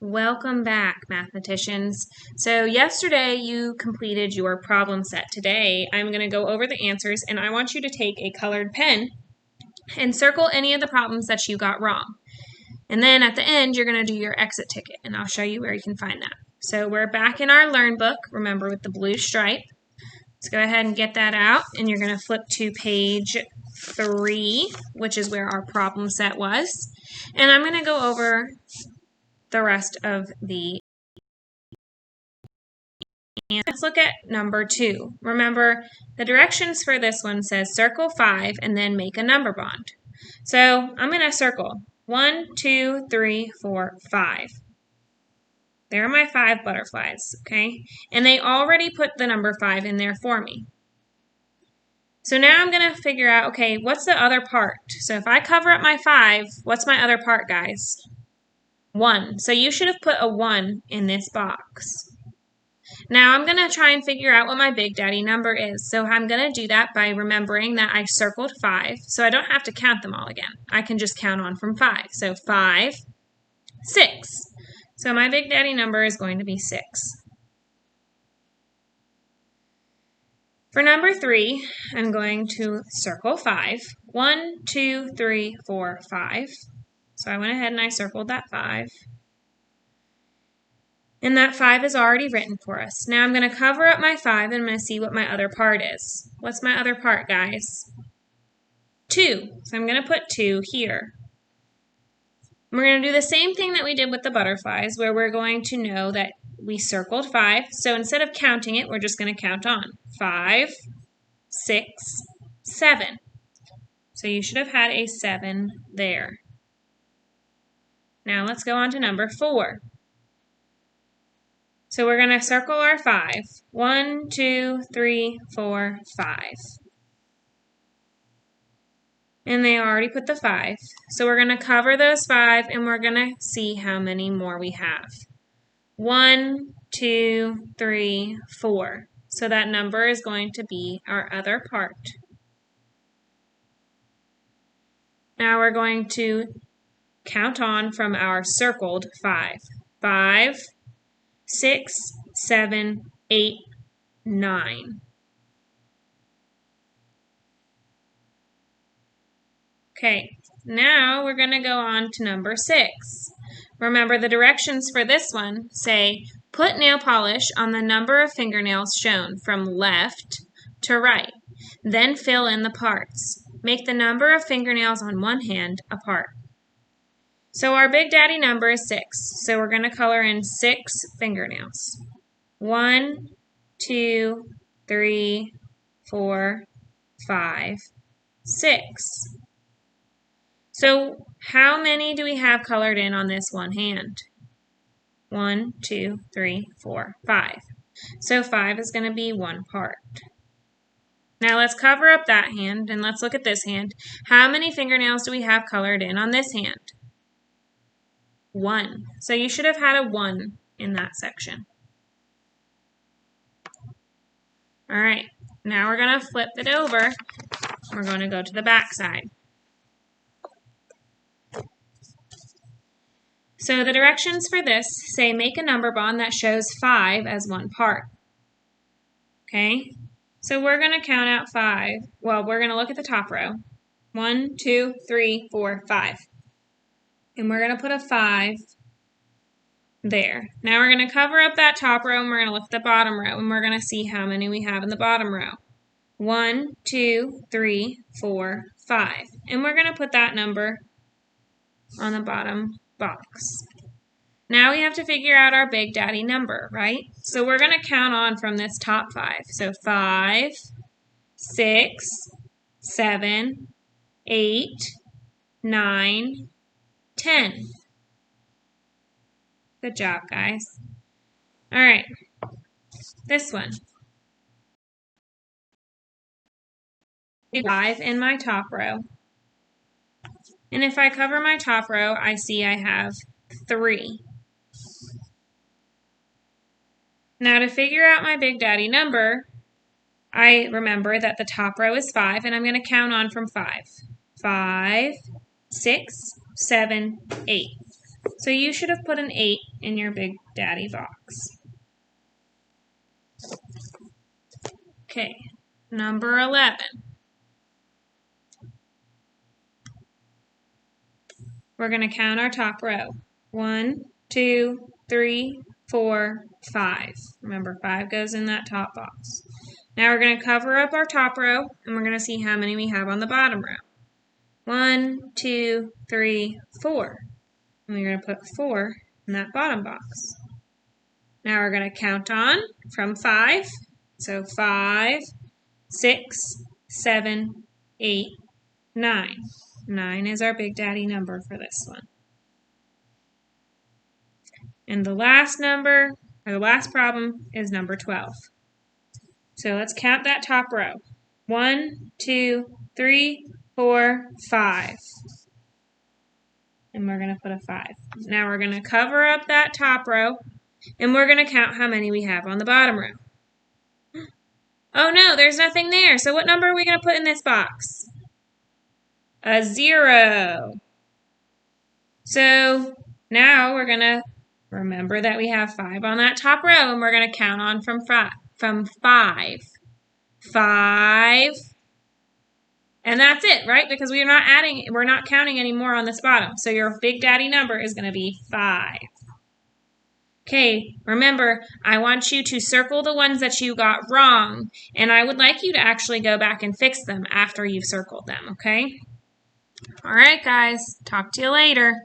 Welcome back, mathematicians. So yesterday you completed your problem set. Today I'm going to go over the answers and I want you to take a colored pen and circle any of the problems that you got wrong. And then at the end you're going to do your exit ticket and I'll show you where you can find that. So we're back in our Learn book, remember, with the blue stripe. Let's go ahead and get that out and you're going to flip to page 3, which is where our problem set was. And I'm going to go over the rest of the and let's look at number 2. Remember, the directions for this one says circle 5 and then make a number bond. So I'm going to circle 1, 2, 3, 4, 5. There are my 5 butterflies, okay? And they already put the number 5 in there for me. So now I'm going to figure out, okay, what's the other part? So if I cover up my 5, what's my other part, guys? 1. So you should have put a 1 in this box. Now I'm going to try and figure out what my Big Daddy number is. So I'm going to do that by remembering that I circled 5. So I don't have to count them all again. I can just count on from 5. So 5, 6. So my Big Daddy number is going to be 6. For number 3, I'm going to circle 5. 1, 2, 3, 4, 5. So I went ahead and I circled that 5. And that 5 is already written for us. Now I'm going to cover up my 5 and I'm going to see what my other part is. What's my other part, guys? 2. So I'm going to put 2 here. We're going to do the same thing that we did with the butterflies, where we're going to know that we circled 5. So instead of counting it, we're just going to count on. 5, 6, 7. So you should have had a 7 there. Now let's go on to number 4. So we're going to circle our 5. 1, 2, 3, 4, 5. And they already put the 5. So we're going to cover those 5 and we're going to see how many more we have. 1, 2, 3, 4. So that number is going to be our other part. Now we're going to count on from our circled 5. 5, 6, 7, 8, 9. Okay, now we're going to go on to number 6. Remember, the directions for this one say, put nail polish on the number of fingernails shown from left to right. Then fill in the parts. Make the number of fingernails on one hand apart. So our Big Daddy number is 6. So we're going to color in 6 fingernails. 1, 2, 3, 4, 5, 6. So how many do we have colored in on this one hand? 1, 2, 3, 4, 5. So 5 is going to be one part. Now let's cover up that hand and let's look at this hand. How many fingernails do we have colored in on this hand? 1. So you should have had a 1 in that section. All right, now we're going to flip it over. We're going to go to the back side. So the directions for this say make a number bond that shows 5 as one part. Okay, so we're going to count out 5. Well, we're going to look at the top row. 1, 2, 3, 4, 5. And we're going to put a 5 there. Now we're going to cover up that top row and we're going to look at the bottom row and we're going to see how many we have in the bottom row. 1, 2, 3, 4, 5. And we're going to put that number on the bottom box. Now we have to figure out our Big Daddy number, right? So we're going to count on from this top 5. So 5, 6, 7, 8, 9, 10. Good job, guys. All right, this one. 5 in my top row. And if I cover my top row, I see I have 3. Now to figure out my Big Daddy number, I remember that the top row is 5, and I'm going to count on from 5. 5, 6, 7, 8. So you should have put an 8 in your Big Daddy box. Okay, number 11. We're going to count our top row. 1, 2, 3, 4, 5. Remember, 5 goes in that top box. Now we're going to cover up our top row, and we're going to see how many we have on the bottom row. 1, 2, 3, 4. And we're going to put 4 in that bottom box. Now we're going to count on from 5. So 5, 6, 7, 8, 9. 9 is our Big Daddy number for this one. And the last number, or the last problem, is number 12. So let's count that top row. 1, 2, 3, 4, 5. And we're going to put a 5. Now we're going to cover up that top row, and we're going to count how many we have on the bottom row. Oh no, there's nothing there. So what number are we going to put in this box? A 0. So now we're going to remember that we have 5 on that top row, and we're going to count on from 5. 5. And that's it, right? Because we're not counting anymore on this bottom. So your Big Daddy number is going to be 5. Okay, remember, I want you to circle the ones that you got wrong, and I would like you to actually go back and fix them after you've circled them, okay? All right, guys, talk to you later.